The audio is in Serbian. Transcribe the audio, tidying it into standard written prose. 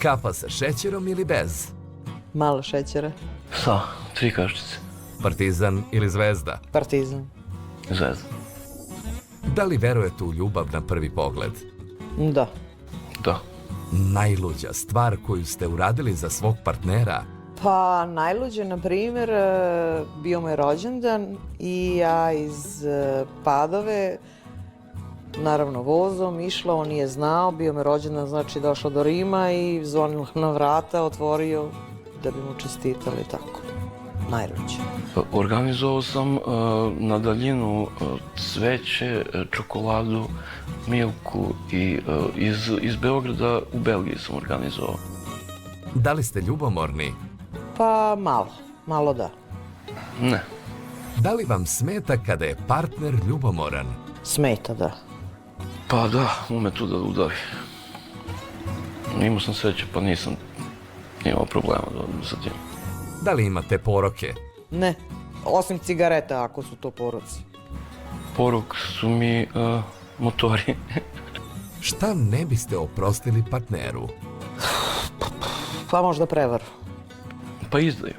Kapa sa šećerom ili bez? Malo šećera. Sa, 3 kašice. Partizan ili Zvezda? Partizan. Zvezda. Da li verujete u ljubav na prvi pogled? Da. Da. Najluđa stvar koju ste uradili za svog partnera? Pa najluđe, na primjer, bio mu je rođendan i ja iz Padove, naravno vozom, išla, on nije znao, bio mu je rođendan, znači došao do Rima i zvonila na vrata, otvorio da bi mu čestitali, tako. Najluđe. Organizovao sam na daljinu cveće, čokoladu, Milku i iz Beograda u Belgiji sam organizovao. Da li ste ljubomorni? Pa malo da. Ne. Da li vam smeta kada je partner ljubomoran? Smeta, da. Pa da, ume tu da udavi. Imao sam sreće pa nisam imao problema sa tim. Da li imate poroke? Ne, osim cigareta ako su to poroci. Porok su mi motori. Šta ne biste oprostili partneru? Pa možda prevaru. Pa izdaju.